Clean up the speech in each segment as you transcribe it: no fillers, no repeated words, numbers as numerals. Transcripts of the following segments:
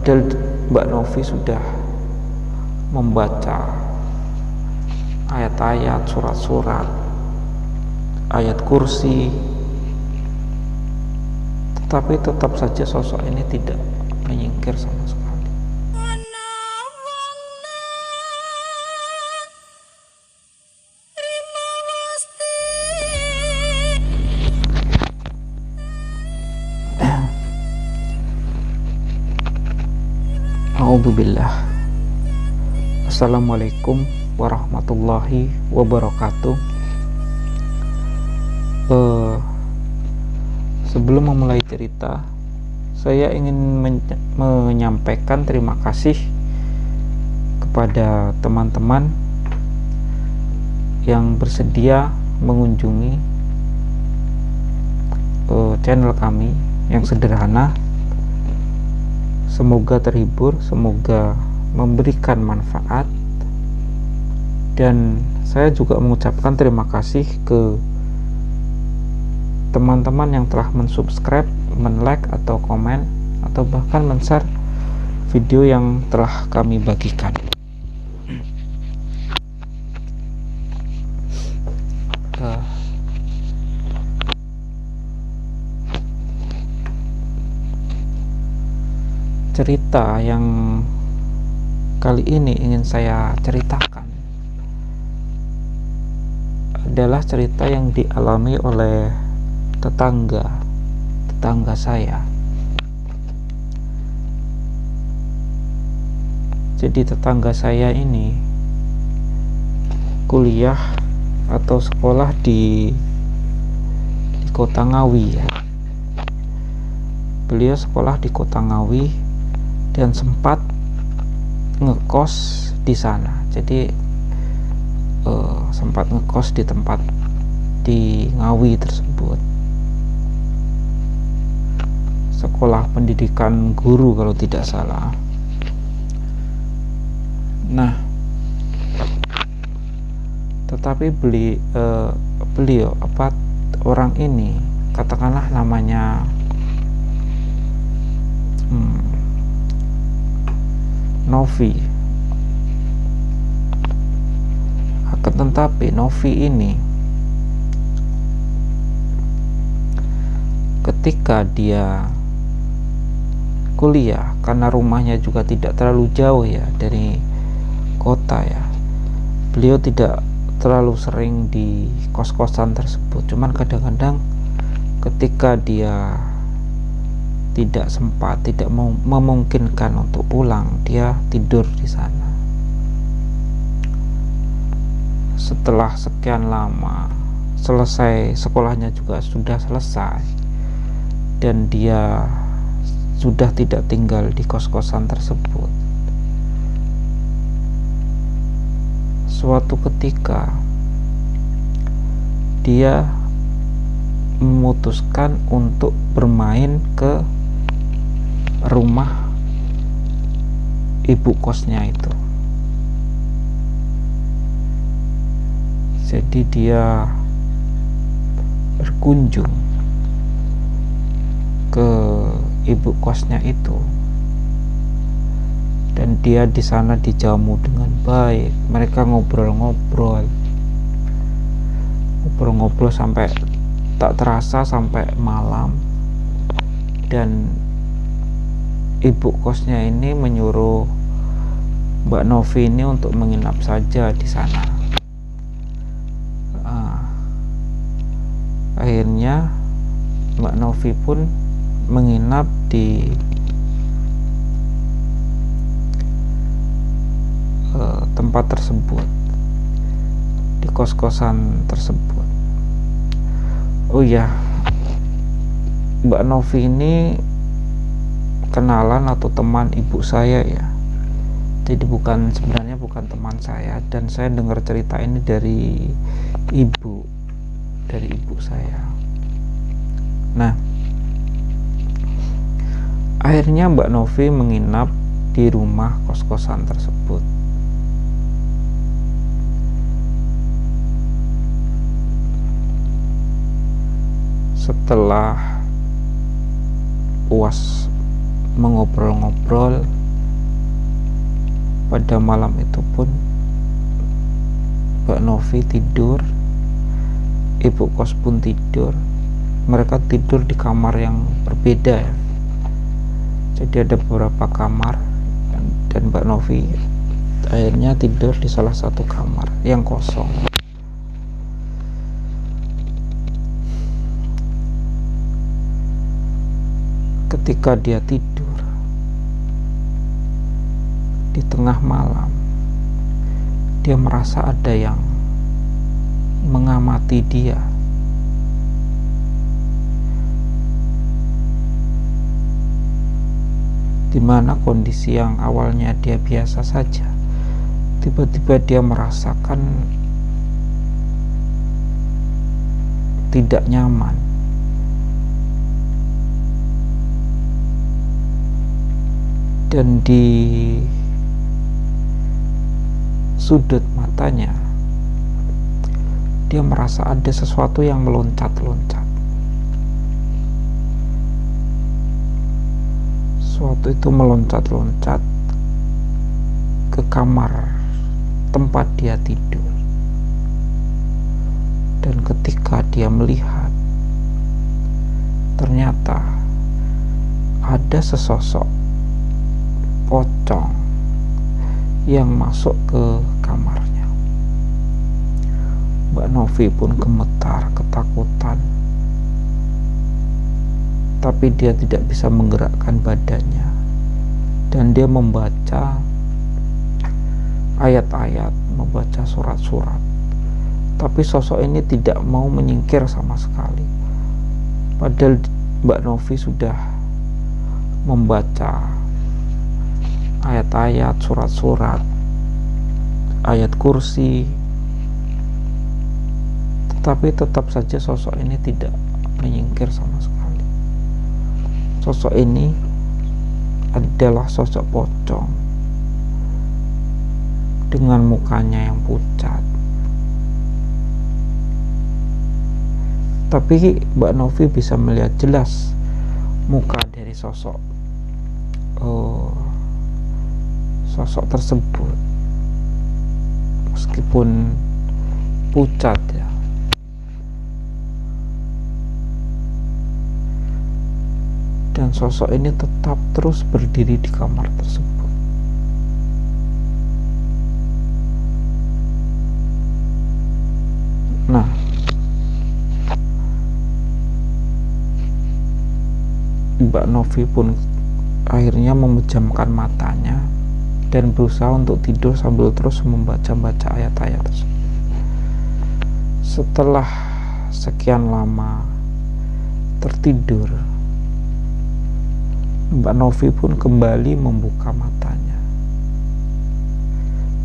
Padahal Mbak Novi sudah membaca ayat-ayat, surat-surat, ayat kursi, tetapi tetap saja sosok ini tidak menyingkir sama sekali. A'udzubillah. Assalamualaikum warahmatullahi wabarakatuh. Sebelum memulai cerita, saya ingin menyampaikan terima kasih kepada teman-teman yang bersedia mengunjungi channel kami yang sederhana. Semoga terhibur, semoga memberikan manfaat, dan saya juga mengucapkan terima kasih ke teman-teman yang telah mensubscribe, men-like atau komen, atau bahkan men-share video yang telah kami bagikan. Cerita yang kali ini ingin saya ceritakan adalah cerita yang dialami oleh tetangga saya. Jadi tetangga saya ini kuliah atau sekolah di Kota Ngawi ya. Beliau sekolah di Kota Ngawi dan sempat ngekos di sana. Jadi sempat ngekos di tempat di Ngawi tersebut. Sekolah pendidikan guru kalau tidak salah. Nah, tetapi beliau orang ini, katakanlah namanya Novi. Akan tetapi Novi ini ketika dia kuliah, karena rumahnya juga tidak terlalu jauh ya dari kota ya, beliau tidak terlalu sering di kos-kosan tersebut. Cuman kadang-kadang ketika dia tidak sempat, tidak memungkinkan untuk pulang, dia tidur di sana. Setelah sekian lama, selesai sekolahnya juga sudah selesai, dan dia sudah tidak tinggal di kos-kosan tersebut. Suatu ketika dia memutuskan untuk bermain ke rumah ibu kosnya itu. Jadi dia berkunjung ke ibu kosnya itu, dan dia di sana dijamu dengan baik. Mereka ngobrol-ngobrol sampai tak terasa sampai malam, dan ibu kosnya ini menyuruh Mbak Novi ini untuk menginap saja di sana. Akhirnya Mbak Novi pun menginap di tempat tersebut, di kos-kosan tersebut. Oh ya, Mbak Novi ini kenalan atau teman ibu saya ya. Jadi sebenarnya bukan teman saya, dan saya dengar cerita ini dari ibu saya. Nah, akhirnya Mbak Novi menginap di rumah kos-kosan tersebut. Setelah puas mengobrol-ngobrol. Pada malam itu pun Mbak Novi tidur, ibu kos pun tidur. Mereka tidur di kamar yang berbeda ya. Jadi ada beberapa kamar, dan Mbak Novi akhirnya tidur di salah satu kamar yang kosong. Ketika dia tidur di tengah malam, dia merasa ada yang mengamati dia. Dimana kondisi yang awalnya dia biasa saja, tiba-tiba dia merasakan tidak nyaman. Dan di sudut matanya dia merasa ada sesuatu yang meloncat-loncat. Sesuatu itu meloncat-loncat ke kamar tempat dia tidur. Dan ketika dia melihat, ternyata ada sesosok pocong yang masuk ke kamarnya. Mbak Novi pun gemetar, ketakutan, tapi dia tidak bisa menggerakkan badannya, dan dia membaca ayat-ayat, membaca surat-surat, tapi sosok ini tidak mau menyingkir sama sekali. Padahal Mbak Novi sudah membaca ayat-ayat, surat-surat, ayat kursi, tetapi tetap saja sosok ini tidak menyingkir sama sekali. Sosok ini adalah sosok pocong dengan mukanya yang pucat. Tapi Mbak Novi bisa melihat jelas muka dari sosok tersebut, meskipun pucat ya. Dan sosok ini tetap terus berdiri di kamar tersebut. Nah, Mbak Novi pun akhirnya memejamkan matanya dan berusaha untuk tidur sambil terus membaca-baca ayat-ayat tersebut. Setelah sekian lama tertidur, Mbak Novi pun kembali membuka matanya,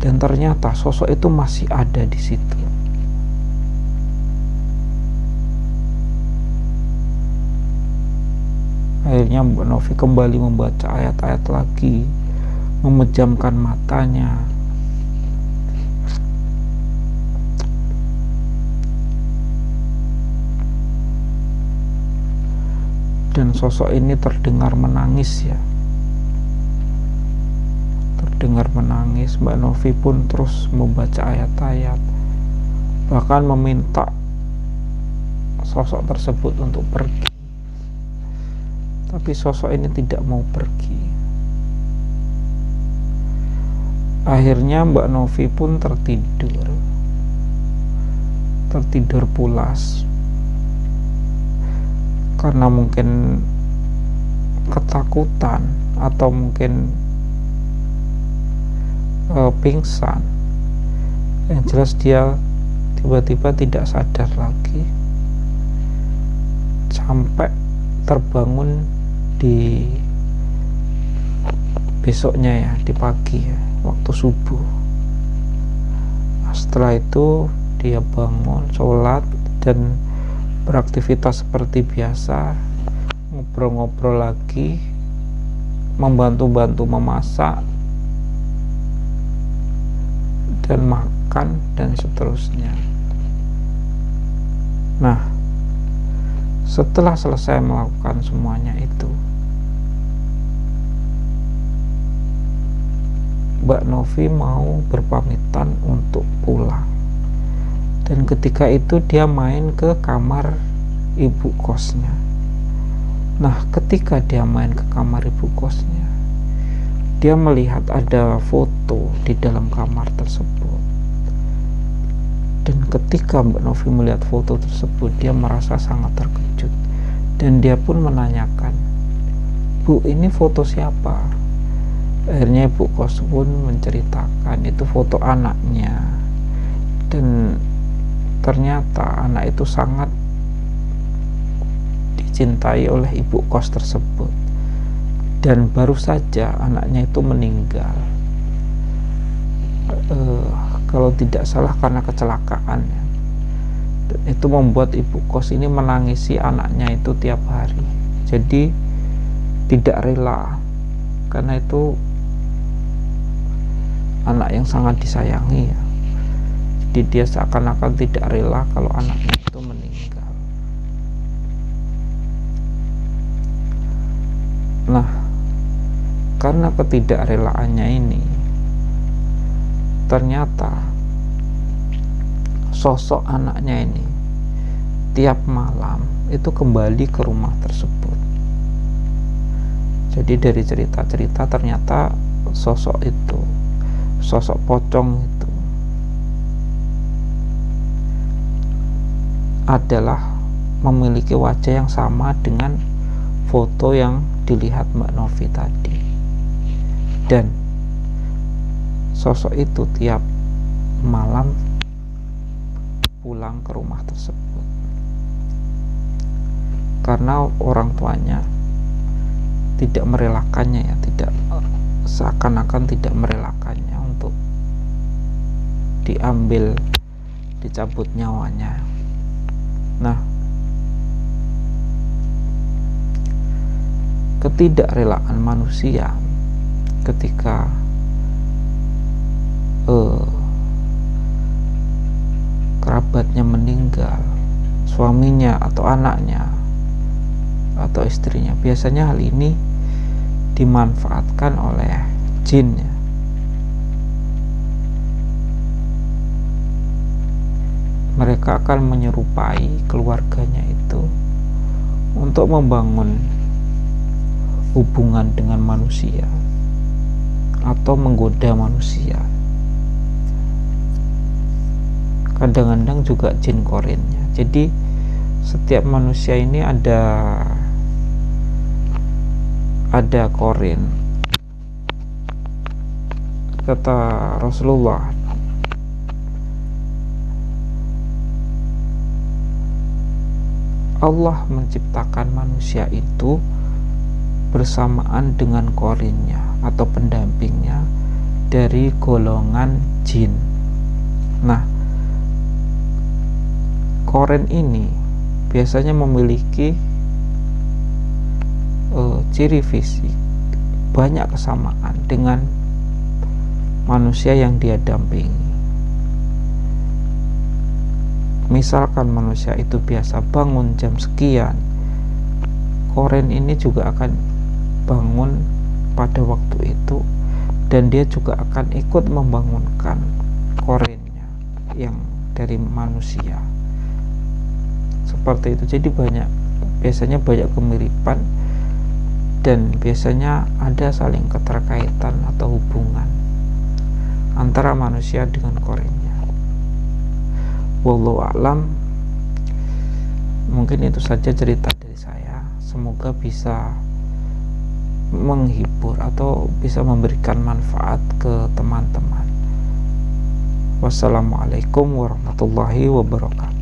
dan ternyata sosok itu masih ada di situ. Akhirnya Mbak Novi kembali membaca ayat-ayat lagi, memejamkan matanya. Dan sosok ini terdengar menangis ya. Terdengar menangis. Mbak Novi pun terus membaca ayat-ayat, bahkan meminta sosok tersebut untuk pergi. Tapi sosok ini tidak mau pergi. Akhirnya Mbak Novi pun tertidur pulas, karena mungkin ketakutan atau mungkin pingsan. Yang jelas dia tiba-tiba tidak sadar lagi sampai terbangun di besoknya ya, di pagi ya, waktu subuh. Setelah itu dia bangun, sholat, dan beraktivitas seperti biasa, ngobrol-ngobrol lagi, membantu-bantu memasak dan makan dan seterusnya. Nah, setelah selesai melakukan semuanya itu, Mbak Novi mau berpamitan untuk pulang, dan ketika itu dia main ke kamar ibu kosnya. Nah, ketika dia main ke kamar ibu kosnya, dia melihat ada foto di dalam kamar tersebut. Dan ketika Mbak Novi melihat foto tersebut, dia merasa sangat terkejut, dan dia pun menanyakan, "Bu, ini foto siapa?" Akhirnya ibu kos pun menceritakan itu foto anaknya, dan ternyata anak itu sangat dicintai oleh ibu kos tersebut, dan baru saja anaknya itu meninggal, kalau tidak salah karena kecelakaan ya. Dan itu membuat ibu kos ini menangisi anaknya itu tiap hari, jadi tidak rela, karena itu anak yang sangat disayangi ya. Jadi dia seakan-akan tidak rela kalau anaknya itu meninggal. Nah, karena ketidakrelaannya ini, ternyata sosok anaknya ini tiap malam itu kembali ke rumah tersebut. Jadi dari cerita-cerita ternyata sosok itu, sosok pocong itu adalah memiliki wajah yang sama dengan foto yang dilihat Mbak Novi tadi, dan sosok itu tiap malam pulang ke rumah tersebut karena orang tuanya tidak merelakannya ya, tidak, seakan-akan tidak merelakannya untuk diambil, dicabut nyawanya. Nah, ketidakrelaan manusia ketika kerabatnya meninggal, suaminya atau anaknya atau istrinya, biasanya hal ini dimanfaatkan oleh jin ya. Mereka akan menyerupai keluarganya itu untuk membangun hubungan dengan manusia atau menggoda manusia. Kadang-kadang juga jin korinnya. Jadi setiap manusia ini ada korin. Kata Rasulullah, Allah menciptakan manusia itu bersamaan dengan korinnya atau pendampingnya dari golongan jin. Nah, korin ini biasanya memiliki ciri fisik banyak kesamaan dengan manusia yang dia dampingi. Misalkan manusia itu biasa bangun jam sekian, korin ini juga akan bangun pada waktu itu, dan dia juga akan ikut membangunkan korinnya yang dari manusia. Seperti itu. Jadi biasanya banyak kemiripan, dan biasanya ada saling keterkaitan atau hubungan antara manusia dengan korinnya. Wallahu a'lam. Mungkin itu saja cerita dari saya. Semoga bisa menghibur atau bisa memberikan manfaat ke teman-teman. Wassalamualaikum warahmatullahi wabarakatuh.